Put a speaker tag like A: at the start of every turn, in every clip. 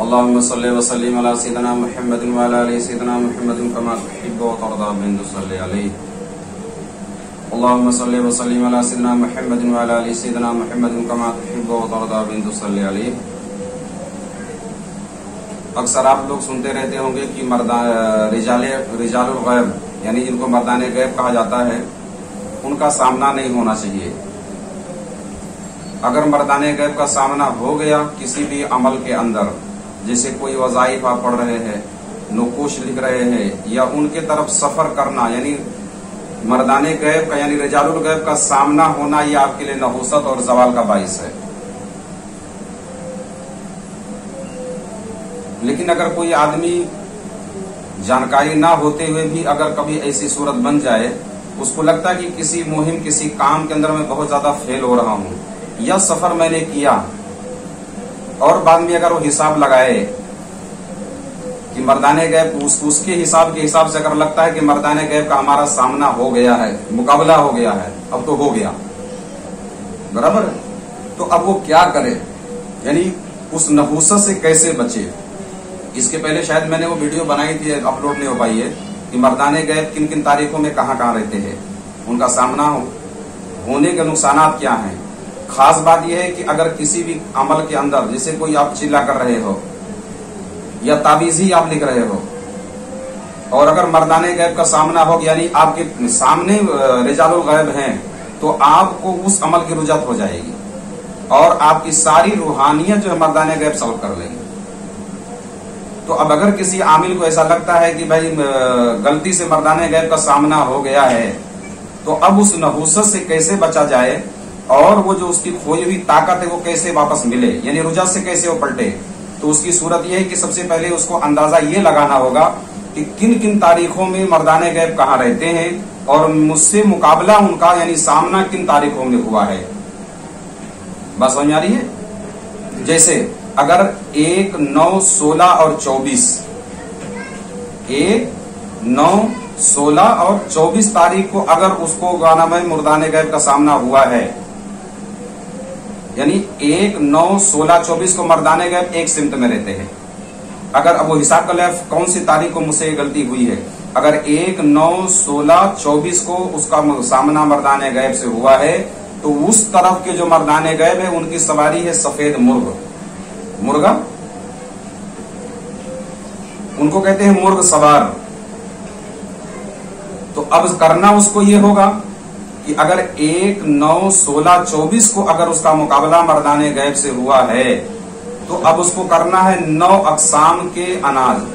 A: अल्लाहुम्मा सल्लि व सल्लिम अला सय्यिदिना मुहम्मदिन व अला आलि सय्यिदिना मुहम्मदिन कमा तुहिब्बु व तर्दा बिन सल्लि अलैहि। अल्लाहुम्मा सल्लि व सल्लिम अला सय्यिदिना मुहम्मदिन व अला आलि सय्यिदिना मुहम्मदिन कमा तुहिब्बु व तर्दा बिन सल्लि अलैहि। अक्सर आप लोग सुनते रहते होंगे कि रिजालुल गैब यानी जिनको मर्दाने गैब कहा जाता है, उनका सामना नहीं होना चाहिए। अगर मर्दाने गैब का सामना हो गया किसी भी अमल के अंदर, जैसे कोई वज़ाइफ आप पढ़ रहे हैं, नुकूश लिख रहे हैं, या उनके तरफ सफर करना, यानी मर्दाने गैब का यानी रिजालुल गैब का सामना होना, ये आपके लिए नहुसत और जवाल का बाइस है। लेकिन अगर कोई आदमी जानकारी ना होते हुए भी अगर कभी ऐसी सूरत बन जाए, उसको लगता है कि किसी मुहिम किसी काम के अंदर मैं बहुत ज्यादा फेल हो रहा हूं, यह सफर मैंने किया, और बाद में अगर वो हिसाब लगाए कि मर्दाने गैब उसके हिसाब के हिसाब से अगर लगता है कि मर्दाने गैब का हमारा सामना हो गया है, मुकाबला हो गया है, अब तो हो गया बराबर, तो अब वो क्या करे, यानी उस नहुसत से कैसे बचे। इसके पहले शायद मैंने वो वीडियो बनाई थी, अपलोड नहीं हो पाई है, कि मर्दाने गैब किन किन तारीखों में कहाँ कहाँ रहते हैं, उनका सामना होने के नुकसानात क्या हैं। खास बात यह है कि अगर किसी भी अमल के अंदर, जैसे कोई आप चिल्ला कर रहे हो या ताबीज़ी आप लिख रहे हो, और अगर मर्दाने गैब का सामना हो, यानी आपके सामने रिजालुल गैब हैं, तो आपको उस अमल की रुजत हो जाएगी और आपकी सारी रूहानियत जो है मर्दाने गैब सॉल्व कर लेंगे। तो अब अगर किसी आमिल को ऐसा लगता है कि भाई गलती से मर्दाने गैब का सामना हो गया है, तो अब उस नहुसत से कैसे बचा जाए और वो जो उसकी खोई हुई ताकत है वो कैसे वापस मिले, यानी रुजत से कैसे वो पलटे। तो उसकी सूरत यह है कि सबसे पहले उसको अंदाजा ये लगाना होगा कि किन किन तारीखों में मर्दाने गैब कहाँ रहते हैं और मुझसे मुकाबला उनका यानी सामना किन तारीखों में हुआ है। बात समझ आ रही है। जैसे अगर 1, 9, 16 और 24, 1, 9, 16 और 24 तारीख को अगर उसको गाना में मर्दाने गैब का सामना हुआ है, यानी 1, 9, 16, 24 को मर्दाने गैब एक सिमत में रहते हैं। अगर अब वो हिसाब कर ले कौन सी तारीख को मुझसे गलती हुई है, अगर 1, 9, 16, 24 को उसका सामना मर्दाने गैब से हुआ है, तो उस तरफ के जो मर्दाने गैब है उनकी सवारी है सफेद मुर्गा, उनको कहते हैं मुर्ग सवार। तो अब करना उसको ये होगा कि अगर 1, 9, 16, 24 को अगर उसका मुकाबला मर्दाने गैब से हुआ है, तो अब उसको करना है 9 अक़साम के अनाज,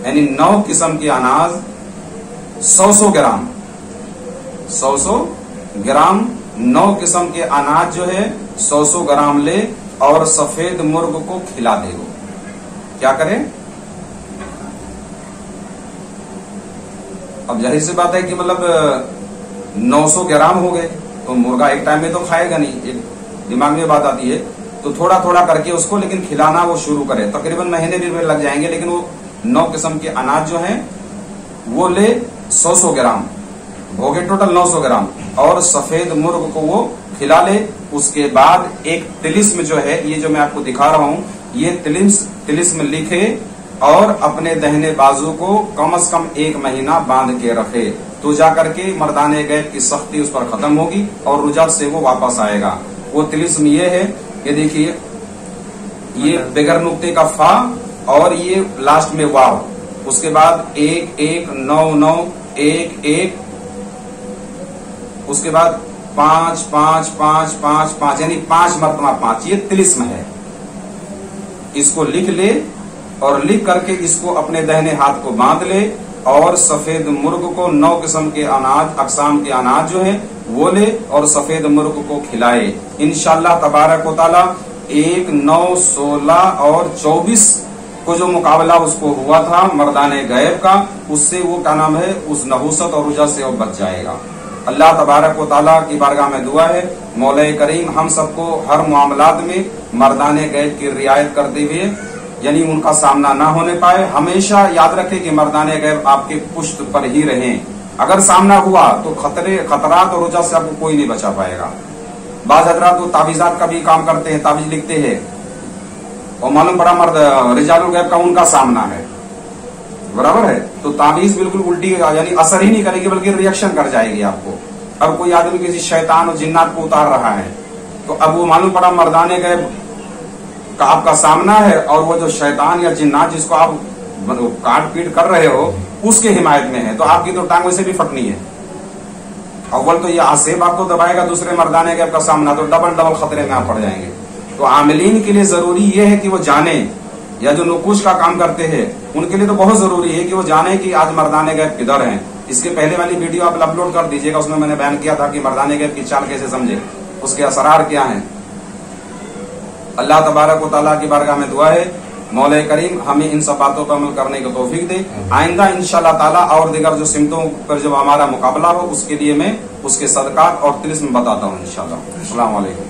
A: यानी 9 किस्म के अनाज 100 ग्राम, 100 ग्राम 9 किस्म के अनाज जो है 100 ग्राम ले और सफेद मुर्ग को खिला दे। वो क्या करे, अब जाहिर सी बात है कि मतलब 900 ग्राम हो गए, तो मुर्गा एक टाइम में तो खाएगा नहीं, एक दिमाग में बात आती है। तो थोड़ा थोड़ा करके उसको लेकिन खिलाना वो शुरू करे, तकरीबन महीने भी लग जाएंगे, लेकिन वो 9 किस्म के अनाज जो हैं वो ले 100 ग्राम हो गए, टोटल 900 ग्राम, और सफेद मुर्ग को वो खिला ले। उसके बाद एक तिलिस्म जो है, ये जो मैं आपको दिखा रहा हूं, ये तिलिस्म लिखे और अपने दहने बाजू को कम से कम 1 महीना बांध के रखे, तो जाकर के मर्दाने गैब की सख्ती उस पर खत्म होगी और रुजत से वो वापस आएगा। वो तिलिस्म ये है, ये देखिए, ये बगैर नुक्ते का फा और ये लास्ट में वाव, उसके बाद 1, 1, 9, 9, 1, 1, उसके बाद 5, 5, 5, 5, 5, यानी 5 मरतबा 5, ये तिलिस्म है। इसको लिख ले और लिख करके इसको अपने दाहिने हाथ को बांध ले और सफेद मुर्ग को 9 किस्म के अनाज, अक़साम के अनाज जो है वो ले और सफेद मुर्ग को खिलाए। इंशाअल्लाह तबारक व तआला 1, 9, 16 और 24 को जो मुकाबला उसको हुआ था मर्दाने गैब का, उससे वो क्या नाम है, उस नहुसत और रुजत से वो बच जाएगा। अल्लाह तबारक व तआला की बारगाह में दुआ है, मौला करीम हम सबको हर मामलात में मर्दाने गैब की रियायत करते हुए, यानी उनका सामना ना होने पाए। हमेशा याद रखें कि मर्दाने गैब आपके पुष्ट पर ही रहें। अगर सामना हुआ तो खतरात और रुजत से आपको कोई नहीं बचा पाएगा। बाज हजरात वो तावीज़ात का भी काम करते हैं, तावीज लिखते हैं, और मालूम पड़ा मर्द रिजालुल गैब का उनका सामना है, बराबर है, तो ताबीज बिल्कुल उल्टी यानी असर ही नहीं करेगी बल्कि रिएक्शन कर जाएगी आपको। अब कोई आदमी किसी शैतान और जिन्नात को उतार रहा है तो अब वो मालूम पड़ा मर्दाने गैब का आपका सामना है और वो जो शैतान या जिन्नात जिसको आप काट पीट कर रहे हो उसके हिमायत में है, तो आपकी तो टांग वैसे भी फटनी है। अव्वल तो ये आसेब आपको दबाएगा, दूसरे मर्दाने गैब का सामना, तो डबल डबल खतरे में आप पड़ जाएंगे। तो आमिलीन के लिए जरूरी ये है कि वो जाने, या जो नुकूश का काम करते हैं उनके लिए तो बहुत जरूरी है कि वो जाने कि आज मर्दाने गैब किधर हैं। इसके पहले वाली वीडियो आप अपलोड कर दीजिएगा, उसमें मैंने बयान किया था कि मर्दाने गैब की चाल कैसे समझे, उसके असरार क्या हैं। अल्लाह तबारक व तआला की बारगाह में दुआ है मौला करीम हमें इन सब बातों पर अमल करने की तौफीक दे। आइंदा इंशाअल्लाह ताला और दीगर जो सिमतों पर जब हमारा मुकाबला हो उसके लिए मैं उसके सदकात और तिलिस्म बताता हूँ इंशाअल्लाह। अस्सलाम वालेकुम।